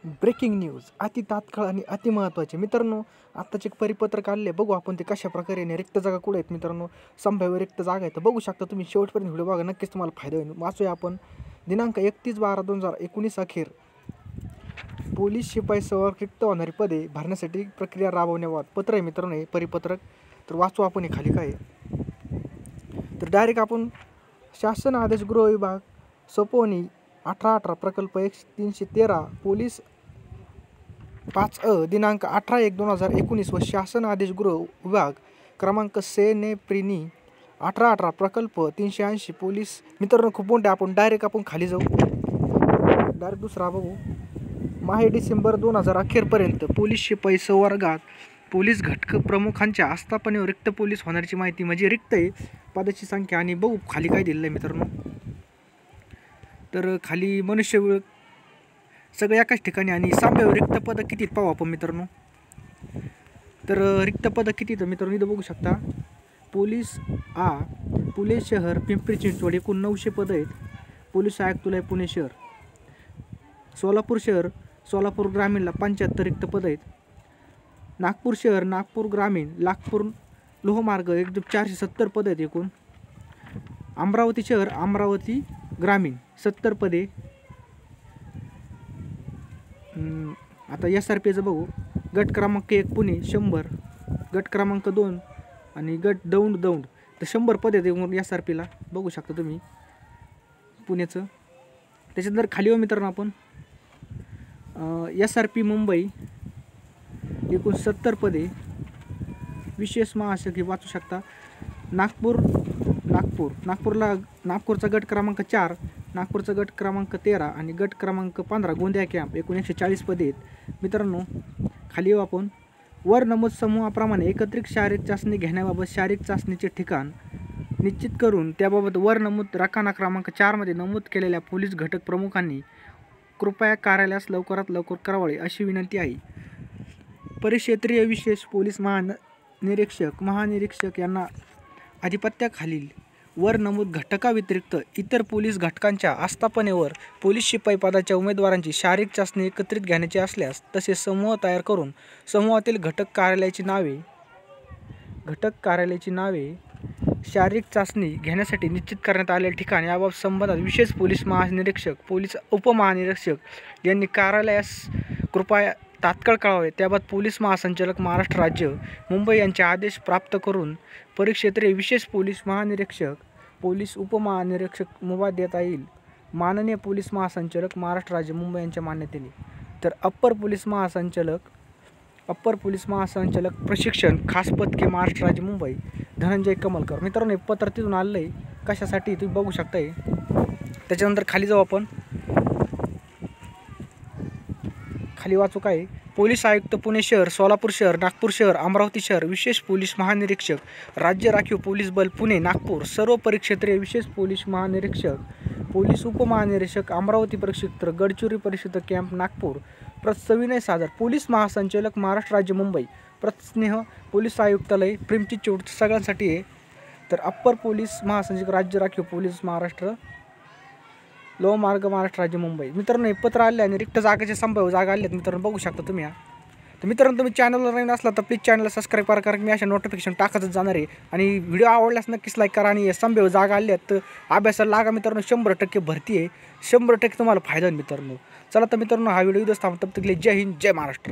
Breaking news अति तात्काळ आणि अति महत्त्वाचे. मित्रांनो, आत्ताचे एक परिपत्रक आले, बघू आपण ते कशा प्रकारे रिक्त जागा कुठे आहेत मित्रांनो. संभाव्य रिक्त जागा आहेत, तर बघू शकता तुम्ही. शेवटपर्यंत व्हिडिओ बघा, नक्कीच तुम्हाला फायदा होईल. वाचूया आपण. दिनांक 31/12/2019 अखेर पोलीस शिपाई सेवा रिक्त होणारी पदे भरण्यासाठी प्रक्रिया राबवण्याबाबत पत्र आहे मित्रांनो, हे परिपत्रक. तर वाचू आपण हे खाली काय आहे. तर डायरेक्ट आपण शासन आदेश गृह विभाग सोपवणी 1818 प्रकल्प 313 पोलीस 5 दिनांक 18/1/2019 व शासन आदेश गृह विभाग क्रमांक सेनेप्रिनी 1818 प्रकल्प 380 पोलीस. मित्रांनो खूप मोठे. आपण डायरेक्ट खाली जाऊ. डायरेक्ट दुसरा बघू. माहे डिसेंबर 2000 अखेरपर्यंत पोलीस शिपाई संवर्गात पोलीस घटक प्रमुखांच्या आस्थापनेवर रिक्त पोलीस होण्याची माहिती. म्हणजे रिक्त आहे पदाची संख्या. आणि बघू खाली काय दिलेलं आहे मित्रांनो. तर खाली मनुष्यबळ सगळं एकाच ठिकाणी. आणि संभाव्य रिक्त पदं किती पाहू आपण मित्रांनो. तर रिक्त पदं किती तर मित्रांनो इथं बघू शकता. पोलीस पुणे शहर पिंपरी चिंचवड एकूण 900 पदं आहेत. पोलीस आयुक्तालय पुणे शहर. सोलापूर शहर सोलापूर ग्रामीणला 75 रिक्त पदं आहेत. नागपूर शहर नागपूर ग्रामीण नागपूर लोहमार्ग एकदम 470 पदं आहेत एकूण. अमरावती शहर अमरावती ग्रामीण 70 पदे. आता SRPचं बघू. गट क्रमांक 1 पुणे 100, गट क्रमांक 2 आणि गट दौंड तर 100 पदे आहेत SRPला. बघू शकता तुम्ही पुण्याचं. त्याच्यानंतर खाली हो मित्रांनो आपण SRP मुंबई एकूण 70 पदे. विशेष महाशाखी वाचू शकता. नागपूरचा गट क्रमांक 4, नागपूरचा गट क्रमांक 13 आणि गट क्रमांक 15 गोंदिया कॅम्प एकूण 140 पदे आहेत मित्रांनो. खाली येऊ आपण. वर नमूद समूहाप्रमाणे एकत्रित शारीरिक चाचणी घेण्याबाबत शारीरिक चाचणीचे ठिकाण निश्चित करून त्याबाबत वर नमूद रकाना क्रमांक 4 मध्ये नमूद केलेल्या पोलीस घटक प्रमुखांनी कृपया कार्यालयास लवकरात लवकर करावे अशी विनंती आहे. परिक्षेत्रीय विशेष पोलीस महानिरीक्षक यांना अधिपत्याखालील वर नमूद घटकाव्यतिरिक्त इतर पोलीस घटकांच्या आस्थापनेवर पोलीस शिपाई पदाच्या उमेदवारांची शारीरिक चाचणी एकत्रित घेण्याची असल्यास तसे समूह तयार करून समूहातील घटक कार्यालयाची नावे शारीरिक चाचणी घेण्यासाठी निश्चित करण्यात आलेल्या ठिकाण याबाबत संबंधात विशेष पोलीस महानिरीक्षक पोलीस उपमहानिरीक्षक यांनी कार्यालयास कृपया तात्काळ कळवावे. त्याबाबत पोलीस महासंचालक महाराष्ट्र राज्य मुंबई यांचे आदेश प्राप्त करून परिक्षेत्रीय विशेष पोलीस महानिरीक्षक पोलीस उपमहानिरीक्षक मुभा देता येईल. माननीय पोलीस महासंचालक महाराष्ट्र राज्य मुंबई यांच्या मान्यतेने. तर अप्पर पोलीस महासंचालक प्रशिक्षण खास पथके महाराष्ट्र राज्य मुंबई धनंजय कमलकर. मित्रांनो हे पत्र तिथून आलं आहे. कशासाठी तुम्ही बघू शकताय. त्याच्यानंतर खाली जाऊ आपण. खाली वाचू काय. पोलीस आयुक्त पुणे शहर सोलापूर शहर नागपूर शहर अमरावती शहर विशेष पोलीस महानिरीक्षक राज्य राखीव पोलीस बल पुणे नागपूर सर्व परिक्षेत्रीय विशेष पोलीस महानिरीक्षक पोलीस उपमहानिरीक्षक अमरावती परिक्षेत्र गडचिरोली परिक्षेत्र कॅम्प नागपूर सविनय सादर पोलीस महासंचालक महाराष्ट्र राज्य मुंबई स्नेह पोलीस आयुक्तालय पिंपरी चिंचवड सगळ्यांसाठी आहे. तर अप्पर पोलीस महासंचालक राज्य राखीव पोलीस महाराष्ट्र लोहमार्ग महाराष्ट्र राज्य मुंबई. मित्रांनो हे पत्र आले आणि रिक्त जागेचे संभाव्य जागा आले आहेत मित्रांनो. बघू शकता तुम्ही. तर मित्रांनो तुम्ही चॅनलवर नवीन असला तर प्लीज चॅनलला सबस्क्राईब करा, कारण मी अशा नोटिफिकेशन टाकतच जाणार आहे. आणि व्हिडिओ आवडल्यास नक्कीच लाईक करा. आणि संभाव्य जागा आल्या आहेत तर अभ्यासाला लागा मित्रांनो. 100% भरती आहे. 100% तुम्हाला फायदा होईल मित्रांनो. चला तर मित्रांनो हा व्हिडिओ इथंच थांबतो. तब तक के लिए जय हिंद जय महाराष्ट्र.